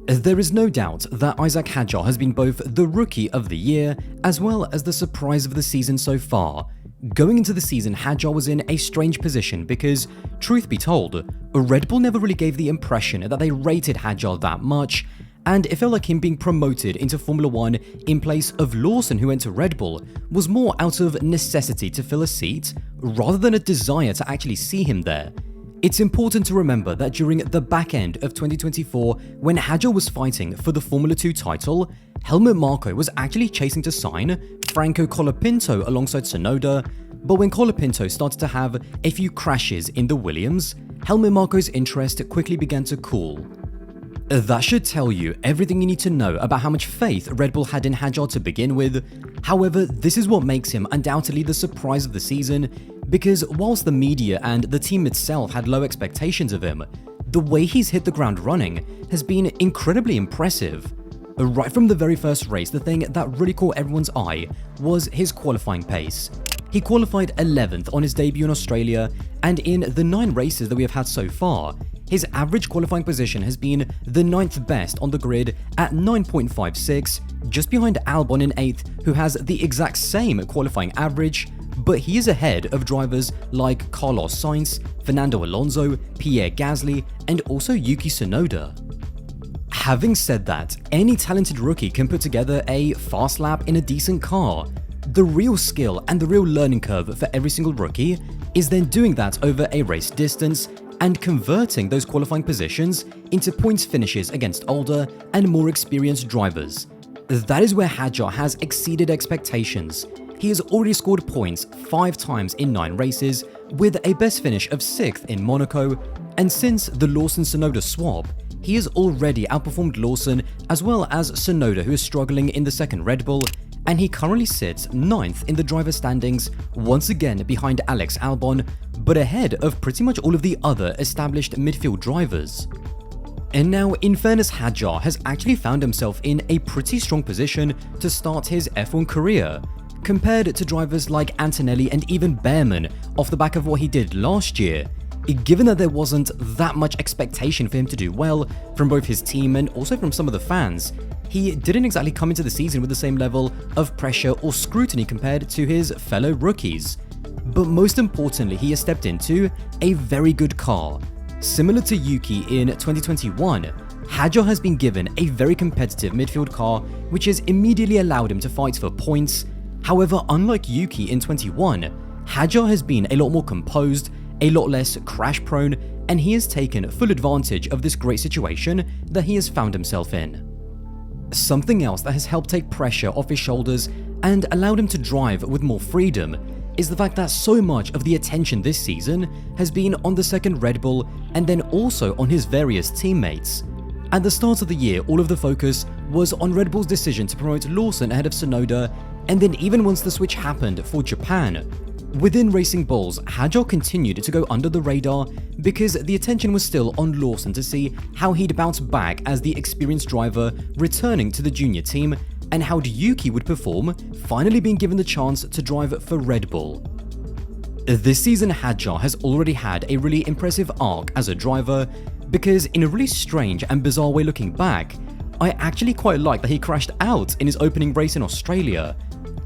There is no doubt that Isack Hadjar has been both the Rookie of the Year as well as the surprise of the season so far. Going into the season, Hadjar was in a strange position because, truth be told, Red Bull never really gave the impression that they rated Hadjar that much, and it felt like him being promoted into Formula 1 in place of Lawson, who went to Red Bull, was more out of necessity to fill a seat rather than a desire to actually see him there. It's important to remember that during the back end of 2024, when Hadjar was fighting for the Formula 2 title, Helmut Marko was actually chasing to sign Franco Colapinto alongside Tsunoda, but when Colapinto started to have a few crashes in the Williams, Helmut Marko's interest quickly began to cool. That should tell you everything you need to know about how much faith Red Bull had in Hadjar to begin with. However, this is what makes him undoubtedly the surprise of the season, because whilst the media and the team itself had low expectations of him, the way he's hit the ground running has been incredibly impressive. Right from the very first race, the thing that really caught everyone's eye was his qualifying pace. He qualified 11th on his debut in Australia, and in the 9 races that we have had so far, his average qualifying position has been the 9th best on the grid at 9.56, just behind Albon in 8th, who has the exact same qualifying average, but he is ahead of drivers like Carlos Sainz, Fernando Alonso, Pierre Gasly, and also Yuki Tsunoda. Having said that, any talented rookie can put together a fast lap in a decent car. The real skill and the real learning curve for every single rookie is then doing that over a race distance and converting those qualifying positions into points finishes against older and more experienced drivers. That is where Hadjar has exceeded expectations. He has already scored points 5 times in 9 races, with a best finish of 6th in Monaco, and since the Lawson-Tsunoda swap, he has already outperformed Lawson as well as Tsunoda, who is struggling in the second Red Bull, and he currently sits 9th in the driver standings, once again behind Alex Albon, but ahead of pretty much all of the other established midfield drivers. And now, in fairness, Hadjar has actually found himself in a pretty strong position to start his F1 career, compared to drivers like Antonelli and even Behrman off the back of what he did last year. Given that there wasn't that much expectation for him to do well from both his team and also from some of the fans, he didn't exactly come into the season with the same level of pressure or scrutiny compared to his fellow rookies. But most importantly, he has stepped into a very good car. Similar to Yuki in 2021, Hadjar has been given a very competitive midfield car, which has immediately allowed him to fight for points. However, unlike Yuki in 21, Hadjar has been a lot more composed, a lot less crash prone, and he has taken full advantage of this great situation that he has found himself in. Something else that has helped take pressure off his shoulders and allowed him to drive with more freedom is the fact that so much of the attention this season has been on the second Red Bull and then also on his various teammates. At the start of the year, all of the focus was on Red Bull's decision to promote Lawson ahead of Tsunoda, and then even once the switch happened for Japan, within Racing Bulls, Hadjar continued to go under the radar because the attention was still on Lawson to see how he'd bounce back as the experienced driver returning to the junior team, and how Yuki would perform, finally being given the chance to drive for Red Bull. This season, Hadjar has already had a really impressive arc as a driver, because in a really strange and bizarre way looking back, I actually quite like that he crashed out in his opening race in Australia.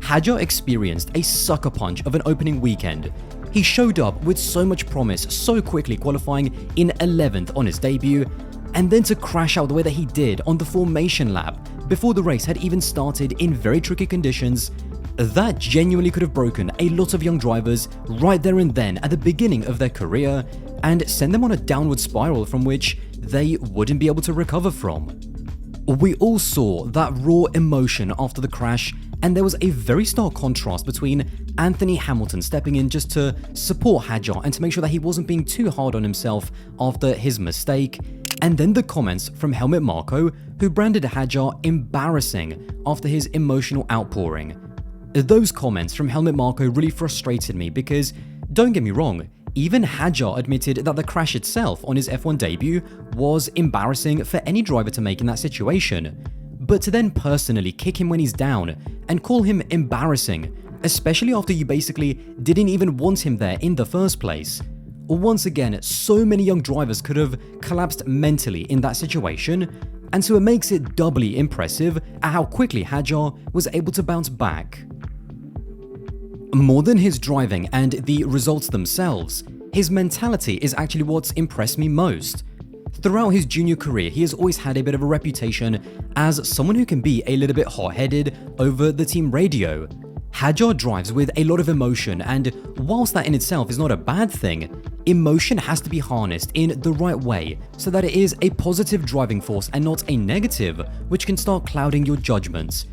Hadjar experienced a sucker punch of an opening weekend. He showed up with so much promise so quickly, qualifying in 11th on his debut, and then to crash out the way that he did on the formation lap before the race had even started in very tricky conditions, that genuinely could have broken a lot of young drivers right there and then at the beginning of their career and send them on a downward spiral from which they wouldn't be able to recover from. We all saw that raw emotion after the crash, and there was a very stark contrast between Anthony Hamilton stepping in just to support Hadjar and to make sure that he wasn't being too hard on himself after his mistake, and then the comments from Helmut Marko, who branded Hadjar embarrassing after his emotional outpouring. Those comments from Helmut Marko really frustrated me because, don't get me wrong, even Hadjar admitted that the crash itself on his F1 debut was embarrassing for any driver to make in that situation. But to then personally kick him when he's down and call him embarrassing, especially after you basically didn't even want him there in the first place. Once again, so many young drivers could have collapsed mentally in that situation, and so it makes it doubly impressive at how quickly Hadjar was able to bounce back. More than his driving and the results themselves, his mentality is actually what's impressed me most. Throughout his junior career, he has always had a bit of a reputation as someone who can be a little bit hot-headed over the team radio. Hadjar drives with a lot of emotion, and whilst that in itself is not a bad thing, emotion has to be harnessed in the right way so that it is a positive driving force and not a negative, which can start clouding your judgments.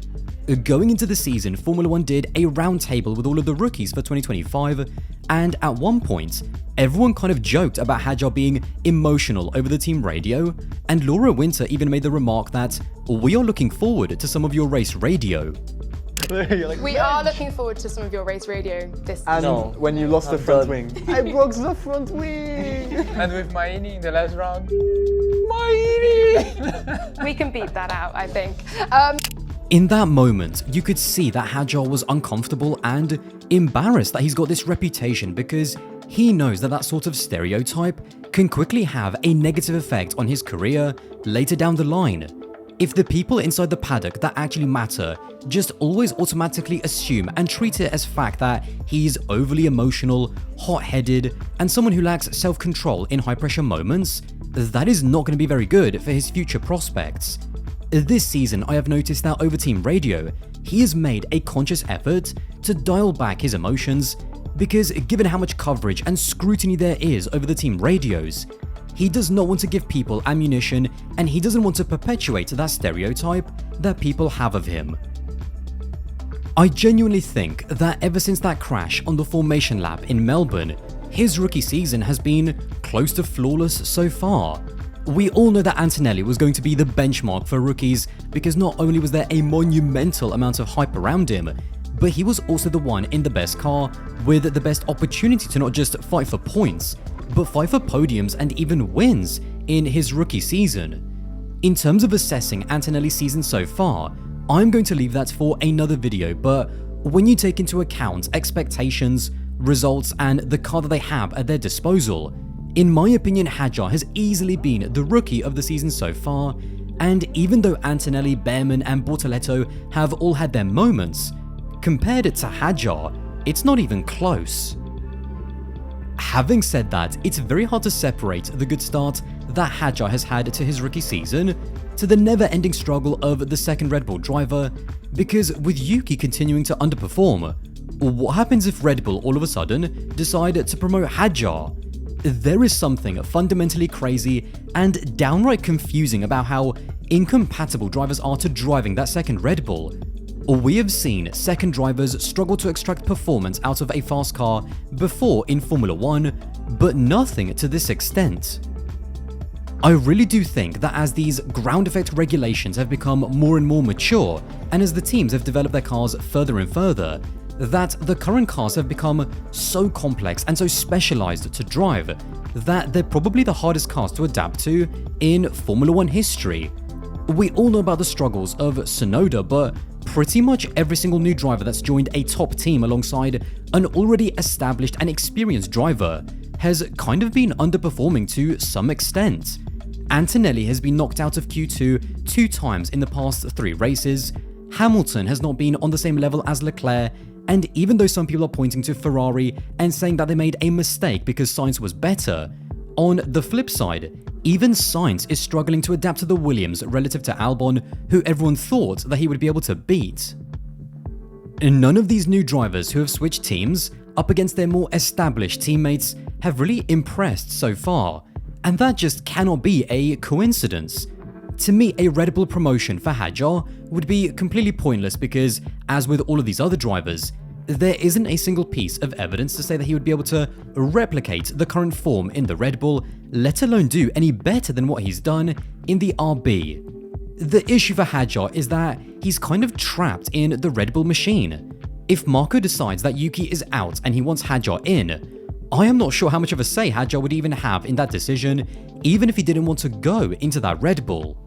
Going into the season, Formula 1 did a roundtable with all of the rookies for 2025, and at one point, everyone kind of joked about Hadjar being emotional over the team radio, and Laura Winter even made the remark that, "We are looking forward to some of your race radio." We are looking forward to some of your race radio this season. And when you lost the front wing. I broke the front wing! And with Maini in the last round. Maini! We can beep that out, I think. In that moment, you could see that Hadjar was uncomfortable and embarrassed that he's got this reputation, because he knows that that sort of stereotype can quickly have a negative effect on his career later down the line. If the people inside the paddock that actually matter just always automatically assume and treat it as fact that he's overly emotional, hot-headed, and someone who lacks self-control in high-pressure moments, that is not going to be very good for his future prospects. This season, I have noticed that over team radio, he has made a conscious effort to dial back his emotions, because given how much coverage and scrutiny there is over the team radios, he does not want to give people ammunition, and he doesn't want to perpetuate that stereotype that people have of him. I genuinely think that ever since that crash on the formation lap in Melbourne, his rookie season has been close to flawless so far. We all know that Antonelli was going to be the benchmark for rookies, because not only was there a monumental amount of hype around him, but he was also the one in the best car with the best opportunity to not just fight for points, but fight for podiums and even wins in his rookie season. In terms of assessing Antonelli's season so far, I'm going to leave that for another video, but when you take into account expectations, results, and the car that they have at their disposal, in my opinion, Hadjar has easily been the rookie of the season so far, and even though Antonelli, Behrman, and Bortoleto have all had their moments, compared to Hadjar, it's not even close. Having said that, it's very hard to separate the good start that Hadjar has had to his rookie season to the never-ending struggle of the second Red Bull driver, because with Yuki continuing to underperform, what happens if Red Bull all of a sudden decide to promote Hadjar? There is something fundamentally crazy and downright confusing about how incompatible drivers are to driving that second Red Bull. We have seen second drivers struggle to extract performance out of a fast car before in Formula 1, but nothing to this extent. I really do think that as these ground effect regulations have become more and more mature, and as the teams have developed their cars further and further, that the current cars have become so complex and so specialized to drive that they're probably the hardest cars to adapt to in Formula 1 history. We all know about the struggles of Tsunoda, but pretty much every single new driver that's joined a top team alongside an already established and experienced driver has kind of been underperforming to some extent. Antonelli has been knocked out of Q2 2 times in the past 3 races, Hamilton has not been on the same level as Leclerc, and even though some people are pointing to Ferrari and saying that they made a mistake because Sainz was better, on the flip side, even Sainz is struggling to adapt to the Williams relative to Albon, who everyone thought that he would be able to beat. None of these new drivers who have switched teams up against their more established teammates have really impressed so far, and that just cannot be a coincidence. To me, a Red Bull promotion for Hadjar would be completely pointless because, as with all of these other drivers, there isn't a single piece of evidence to say that he would be able to replicate the current form in the Red Bull, let alone do any better than what he's done in the RB. The issue for Hadjar is that he's kind of trapped in the Red Bull machine. If Marco decides that Yuki is out and he wants Hadjar in, I am not sure how much of a say Hadjar would even have in that decision, even if he didn't want to go into that Red Bull.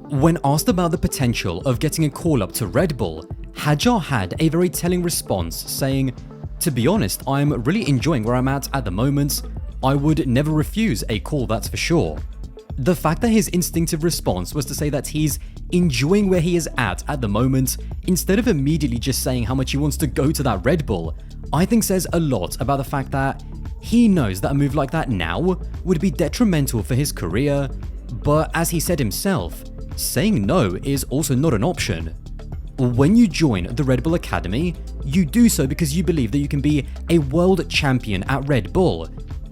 When asked about the potential of getting a call-up to Red Bull, Hadjar had a very telling response saying, "To be honest, I'm really enjoying where I'm at the moment. I would never refuse a call, that's for sure." The fact that his instinctive response was to say that he's enjoying where he is at the moment, instead of immediately just saying how much he wants to go to that Red Bull, I think says a lot about the fact that he knows that a move like that now would be detrimental for his career, but as he said himself, saying no is also not an option. When you join the Red Bull Academy, you do so because you believe that you can be a world champion at Red Bull.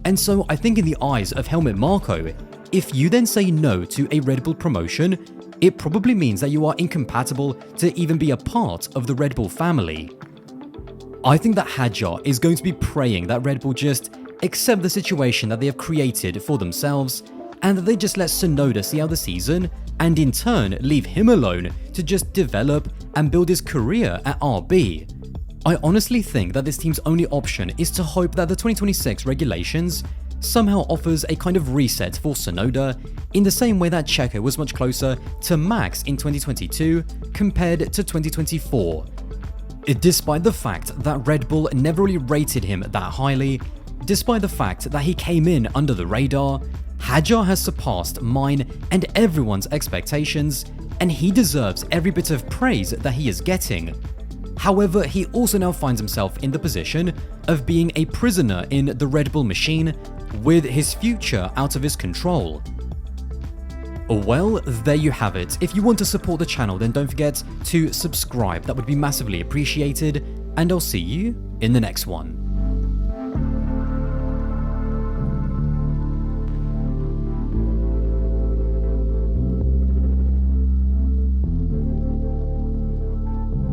And so I think in the eyes of Helmut Marko, if you then say no to a Red Bull promotion, it probably means that you are incompatible to even be a part of the Red Bull family. I think that Hadjar is going to be praying that Red Bull just accept the situation that they have created for themselves, and that they just let Tsunoda see out the season, and in turn leave him alone to just develop and build his career at RB. I honestly think that this team's only option is to hope that the 2026 regulations somehow offers a kind of reset for Tsunoda, in the same way that Checo was much closer to Max in 2022 compared to 2024. Despite the fact that Red Bull never really rated him that highly, despite the fact that he came in under the radar, Hadjar has surpassed mine and everyone's expectations, and he deserves every bit of praise that he is getting. However, he also now finds himself in the position of being a prisoner in the Red Bull machine, with his future out of his control. Well, there you have it. If you want to support the channel, then don't forget to subscribe. That would be massively appreciated, and I'll see you in the next one.